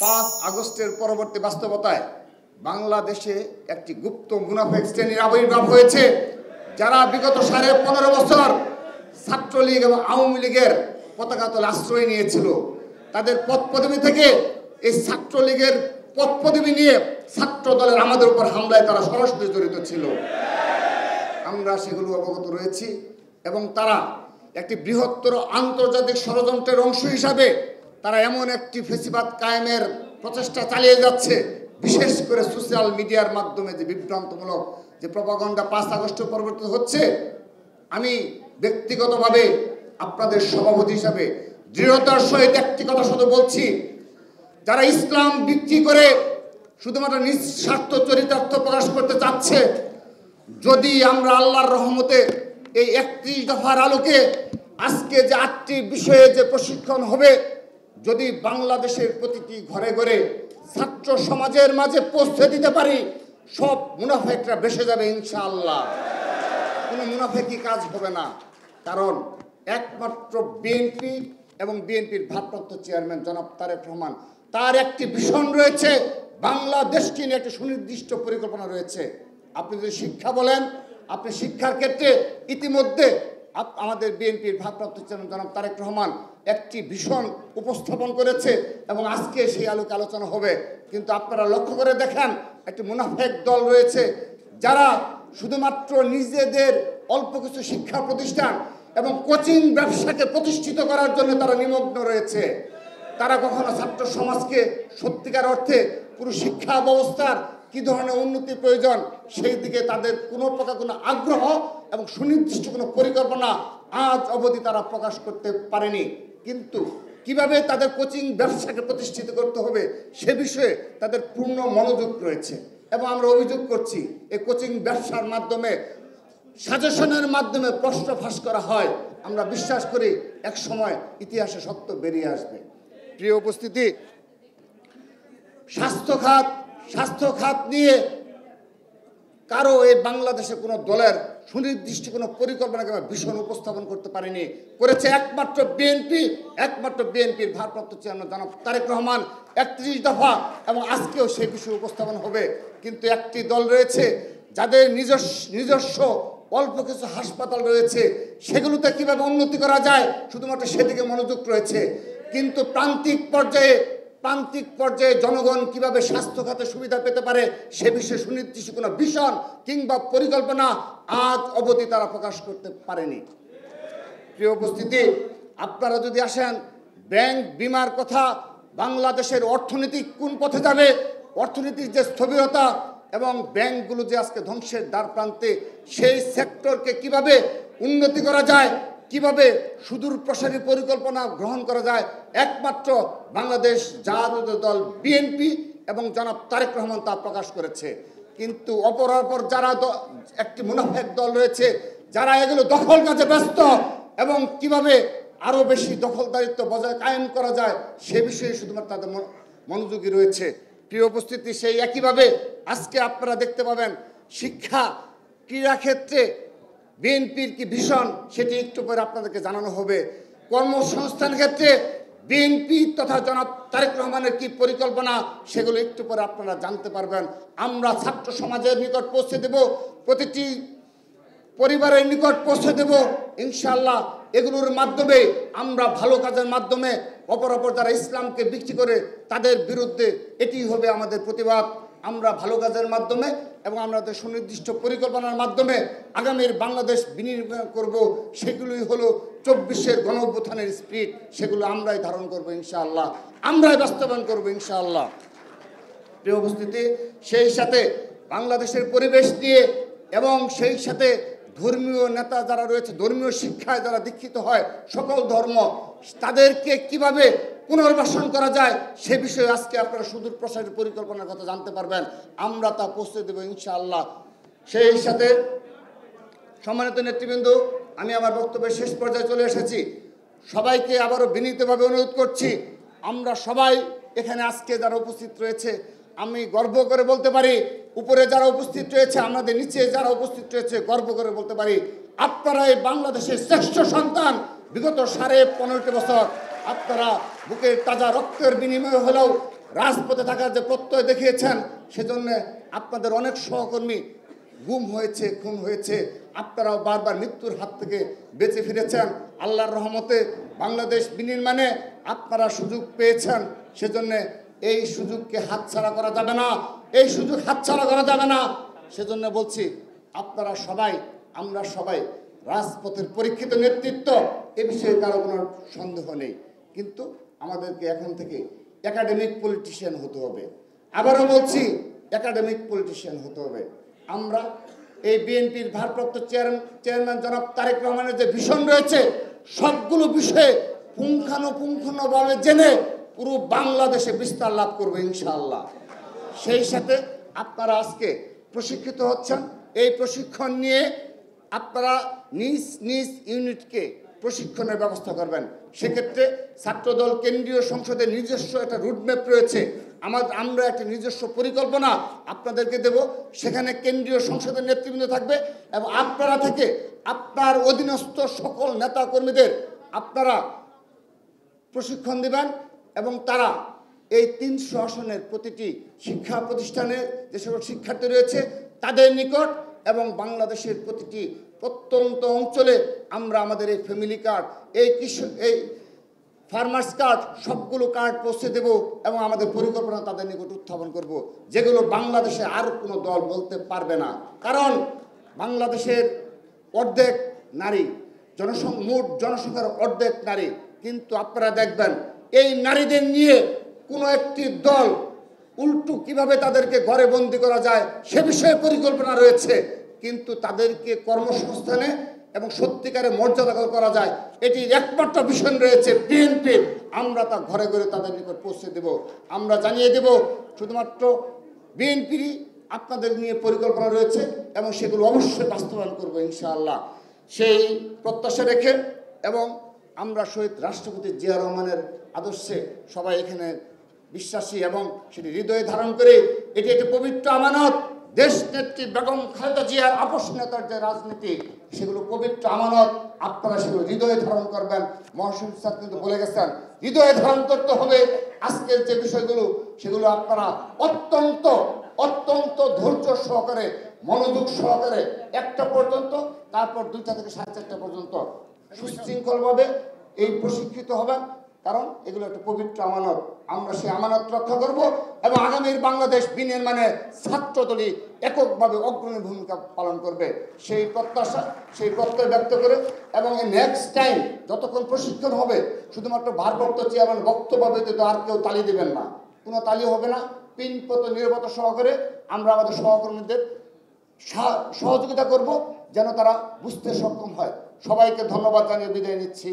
5 আগস্টের পরবর্তী বাস্তবতায় বাংলাদেশে একটি গুপ্ত মুনাফিক শ্রেণীর আবির্ভাব হয়েছে, যারা বিগত 15.5 বছর ছাত্রলীগ এবং আওয়ামী লীগের পতাকা তলে আশ্রয় নিয়েছিল। তাদের পদপদবি থেকে এই ছাত্রলীগের পদপদবি নিয়ে ছাত্র দলের আমাদের উপর হামলায় তারা সরাসরি জড়িত ছিল। আমরা সেগুলো অবগত রয়েছি এবং তারা একটি বৃহত্তর আন্তর্জাতিক ষড়যন্ত্রের অংশ হিসাবে তারা এমন একটি ফেসিবাদ কায়েমের প্রচেষ্টা চালিয়ে যাচ্ছে, বিশেষ করে সোশ্যাল মিডিয়ার মাধ্যমে যে বিভ্রান্তমূলক যে প্রপাগান্ডা 5 আগস্ট পরবর্তী হচ্ছে। আমি ব্যক্তিগতভাবে আপনাদের সভাপতি হিসাবে দৃঢ়তার সহিত একটি কথা শুধু বলছি, যারা ইসলাম বিক্রি করে শুধুমাত্র নিঃস্বার্থ চরিতার্থ প্রকাশ করতে চাচ্ছে, যদি আমরা আল্লাহর রহমতে এই 31 দফার আলোকে আজকে যে 8টি বিষয়ে যে প্রশিক্ষণ হবে, যদি বাংলাদেশের প্রতিটি ঘরে ঘরে ছাত্র সমাজের মাঝে পৌঁছে দিতে পারি, সব মুনাফিকরা বেঁচে যাবে ইনশাআল্লাহ। কোনো মুনাফিকি কাজ হবে না, কারণ একমাত্র বিএনপি এবং বিএনপির ভারপ্রাপ্ত চেয়ারম্যান জনাব তারেক রহমান, তার একটি ভিশন রয়েছে, বাংলাদেশকে নিয়ে একটি সুনির্দিষ্ট পরিকল্পনা রয়েছে। আপনি যদি শিক্ষা বলেন, আপনি শিক্ষার ক্ষেত্রে ইতিমধ্যে আমাদের বিএনপির ভারপ্রাপ্ত চেয়ারম্যান জনাব তারেক রহমান একটি ভিশন উপস্থাপন করেছে এবং আজকে সেই আলোকে আলোচনা হবে। কিন্তু আপনারা লক্ষ্য করে দেখেন, একটি মুনাফিক দল রয়েছে, যারা শুধুমাত্র নিজেদের অল্প কিছু শিক্ষা প্রতিষ্ঠান এবং কোচিং ব্যবসাকে প্রতিষ্ঠিত করার জন্য তারা নিমগ্ন রয়েছে। তারা কখনো ছাত্র সমাজকে সত্যিকার অর্থে পুরো শিক্ষা ব্যবস্থার কী ধরনের উন্নতি প্রয়োজন সেই দিকে তাদের কোনো প্রকার কোনো আগ্রহ এবং সুনির্দিষ্ট কোনো পরিকল্পনা আজ অবধি তারা প্রকাশ করতে পারেনি। কিন্তু কিভাবে তাদের কোচিং ব্যবসাকে প্রতিষ্ঠিত করতে হবে সে বিষয়ে তাদের পূর্ণ মনোযোগ রয়েছে। এবং আমরা অভিযোগ করছি, এই কোচিং ব্যবসার মাধ্যমে সাজেশনের মাধ্যমে প্রশ্ন ফাঁস করা হয়। আমরা বিশ্বাস করি এক সময় ইতিহাসে সত্য বেরিয়ে আসবে। প্রিয় উপস্থিতি, স্বাস্থ্য খাত নিয়ে কারো এই বাংলাদেশে কোনো দলের সুনির্দিষ্ট কোনো পরিকল্পনা কিংবা ভীষণ উপস্থাপন করতে পারেনি, করেছে একমাত্র বিএনপির ভারপ্রাপ্ত চেয়ারম্যান জনাব তারেক রহমান 31 দফা, এবং আজকেও সেই বিষয় উপস্থাপন হবে। কিন্তু একটি দল রয়েছে যাদের নিজস্ব অল্প কিছু হাসপাতাল রয়েছে, সেগুলোতে কিভাবে উন্নতি করা যায় শুধুমাত্র সেদিকে মনোযোগ রয়েছে। কিন্তু প্রান্তিক পর্যায়ে জনগণ কিভাবে স্বাস্থ্য খাতে সুবিধা পেতে পারে সে বিষয়ে সুনির্দিষ্ট কোনো ভিশন কিংবা পরিকল্পনা আজ অবধি তারা প্রকাশ করতে পারেনি। প্রিয় উপস্থিতি, আপনারা যদি আসেন ব্যাংক বিমার কথা, বাংলাদেশের অর্থনীতি কোন পথে যাবে, অর্থনীতির যে স্থবিরতা এবং ব্যাংকগুলো যে আজকে ধ্বংসের দ্বার প্রান্তে, সেই সেক্টরকে কিভাবে উন্নতি করা যায়, কিভাবে সুদূর প্রসারী পরিকল্পনা গ্রহণ করা যায়, একমাত্র বাংলাদেশ জাতীয় দল বিএনপি এবং জনাব তারেক রহমান তা প্রকাশ করেছে। কিন্তু অপর যারা একটি মুনাফিক দল রয়েছে, যারা এগুলো দখল কাজে ব্যস্ত এবং কিভাবে আরও বেশি দখলদারিত্ব বজায় কায়েম করা যায় সে বিষয়ে শুধুমাত্র তাদের মনোযোগী রয়েছে। প্রিয় উপস্থিতি, সেই একইভাবে আজকে আপনারা দেখতে পাবেন শিক্ষা ক্রীড়া ক্ষেত্রে বিএনপির কি ভীষণ সেটি একটু পরে আপনাদেরকে জানানো হবে। কর্মসংস্থান ক্ষেত্রে বিএনপি তথা জনাব তারেক রহমানের কি পরিকল্পনা সেগুলো একটু পরে আপনারা জানতে পারবেন। আমরা ছাত্র সমাজের নিকট পৌঁছে দেব, প্রতিটি পরিবারের নিকট পৌঁছে দেব ইনশাআল্লাহ। এগুলোর মাধ্যমে আমরা ভালো কাজের মাধ্যমে অপর যারা ইসলামকে বিক্রি করে তাদের বিরুদ্ধে এটি হবে আমাদের প্রতিবাদ। আমরা ভালো কাজের মাধ্যমে এবং আমাদের সুনির্দিষ্ট পরিকল্পনার মাধ্যমে আগামীর বাংলাদেশ বিনির্মাণ করব। সেগুলোই হলো 24-এর গণঅভ্যুত্থানের স্পিরিট, সেগুলো আমরাই ধারণ করব ইনশাআল্লাহ, আমরাই বাস্তবায়ন করব ইনশাআল্লাহ। প্রিয় উপস্থিতি, সেই সাথে বাংলাদেশের পরিবেশ নিয়ে এবং সেই সাথে ধর্মীয় নেতা যারা রয়েছে, ধর্মীয় শিক্ষায় যারা দীক্ষিত হয় সকল ধর্ম, তাদেরকে কিভাবে পুনর্বাসন করা যায় সে বিষয়ে আজকে আপনারা সুদূর প্রসারের পরিকল্পনার কথা জানতে পারবেন। আমরা তা পৌঁছে দেব ইনশাআল্লাহ। সেই সাথে সম্মানিত নেতৃবৃন্দ, আমি আমার বক্তব্যের শেষ পর্যায়ে চলে এসেছি। সবাইকে আবারও বিনীতভাবে অনুরোধ করছি, আমরা সবাই এখানে আজকে যারা উপস্থিত রয়েছে, আমি গর্ব করে বলতে পারি, উপরে যারা উপস্থিত রয়েছে, আমাদের নিচে যারা উপস্থিত রয়েছে, গর্ব করে বলতে পারি আপনারা এই বাংলাদেশের শ্রেষ্ঠ সন্তান। বিগত 15.5 বছর আপনারা বুকের তাজা রক্তের বিনিময়ে হলেও রাজপথে থাকার যে প্রত্যয় দেখিয়েছেন, সেজন্য আপনাদের অনেক সহকর্মী গুম হয়েছে, খুন হয়েছে, আপনারাও বারবার মৃত্যুর হাত থেকে বেঁচে ফিরেছেন। আল্লাহর রহমতে বাংলাদেশ বিনির্মাণে আপনারা সুযোগ পেয়েছেন, সেজন্য এই সুযোগকে হাতছাড়া করা যাবে না, এই সুযোগ হাতছাড়া করা যাবে না। সেজন্য বলছি, আপনারা সবাই, আমরা সবাই রাজপথের পরীক্ষিত নেতৃত্ব, এ বিষয়ে কারো কোনো সন্দেহ নেই। কিন্তু আমাদেরকে এখন থেকে একাডেমিক পলিটিশিয়ান হতে হবে। আবারও বলছি, একাডেমিক পলিটিশিয়ান হতে হবে। আমরা এই বিএনপির ভারপ্রাপ্ত চেয়ারম্যান জনাব তারেক রহমানের যে ভিশন রয়েছে, সবগুলো বিষয়ে পুঙ্খানুপুঙ্খভাবে জেনে পুরো বাংলাদেশে বিস্তার লাভ করবে ইনশাআল্লাহ। সেই সাথে আপনারা আজকে প্রশিক্ষিত হচ্ছেন, এই প্রশিক্ষণ নিয়ে আপনারা নিজ নিজ ইউনিটকে প্রশিক্ষণের ব্যবস্থা করবেন। সেক্ষেত্রে ছাত্রদল কেন্দ্রীয় সংসদের নিজস্ব একটা রুটম্যাপ রয়েছে, আমরা একটা নিজস্ব পরিকল্পনা আপনাদেরকে দেব। সেখানে কেন্দ্রীয় সংসদের নেতৃবৃন্দ থাকবে এবং আপনারা থেকে আপনার অধীনস্থ সকল নেতা কর্মীদের আপনারা প্রশিক্ষণ দেবেন এবং তারা এই 300 আসনের প্রতিটি শিক্ষা প্রতিষ্ঠানে যে সকল শিক্ষার্থী রয়েছে তাদের নিকট এবং বাংলাদেশের প্রতিটি প্রত্যন্ত অঞ্চলে আমরা আমাদের এই ফ্যামিলি কার্ড, এই ফার্মার্স কার্ড, সবগুলো কার্ড পৌঁছে দেব এবং আমাদের পরিকল্পনা তাদের নিকট উত্থাপন করব, যেগুলো বাংলাদেশে আর কোনো দল বলতে পারবে না। কারণ বাংলাদেশের অর্ধেক নারী, মোট জনসংখ্যার অর্ধেক নারী, কিন্তু আপনারা দেখবেন এই নারীদের নিয়ে কোনো একটি দল উল্টো কিভাবে তাদেরকে ঘরে বন্দি করা যায় সে বিষয়ে পরিকল্পনা রয়েছে, কিন্তু তাদেরকে কর্মসংস্থানে এবং সত্যিকারে মর্যাদা করা যায় এটির একমাত্র ভিশন রয়েছে বিএনপি। আমরা তা ঘরে ঘরে তাদের নিকট পৌঁছে দেব। আমরা জানিয়ে দেব শুধুমাত্র বিএনপিরই আপনাদের নিয়ে পরিকল্পনা রয়েছে এবং সেগুলো অবশ্যই বাস্তবায়ন করবো ইনশাআল্লাহ। সেই প্রত্যাশা রেখে এবং আমরা শহীদ রাষ্ট্রপতি জিয়া রহমানের আদর্শে সবাই এখানে বিশ্বাসী এবং সেটি হৃদয়ে ধারণ করে এটি একটি পবিত্র আমানত। দেশ নেত্রী বেগম খালেদা জিয়ার আপসহীনতার যে রাজনীতি, সেগুলো পবিত্র আমানত, আপনারা সেগুলো হৃদয়ে ধারণ করবেন। মহাসিন স্যার কিন্তু বলে গেছেন হৃদয়ে ধারণ করতে হবে। আজকের যে বিষয়গুলো সেগুলো আপনারা অত্যন্ত অত্যন্ত ধৈর্য সহকারে, মনোযোগ সহকারে 1টা পর্যন্ত, তারপর 2টা থেকে 4:30 পর্যন্ত সুশৃঙ্খলভাবে এই প্রশিক্ষিত হবেন, কারণ এগুলো একটা পবিত্র আমানত। আমরা সেই আমানত রক্ষা করব এবং আগামীর বাংলাদেশ বিনির্মাণে ছাত্রদলই এককভাবে অগ্রণী ভূমিকা পালন করবে, সেই প্রত্যাশা, সেই প্রত্যয় ব্যক্ত করে এবং এই নেক্সট টাইম যতক্ষণ প্রশিক্ষণ হবে শুধুমাত্র ভারপ্রাপ্ত চেয়ারম্যান বক্তব্য ব্যতীত আর কেউ তালি দেবেন না, কোনো তালি হবে না। পিনপত নিরাপত্তা সহকারে আমরা আমাদের সহকর্মীদের সহযোগিতা করব যেন তারা বুঝতে সক্ষম হয়। সবাইকে ধন্যবাদ জানিয়ে বিদায় নিচ্ছি।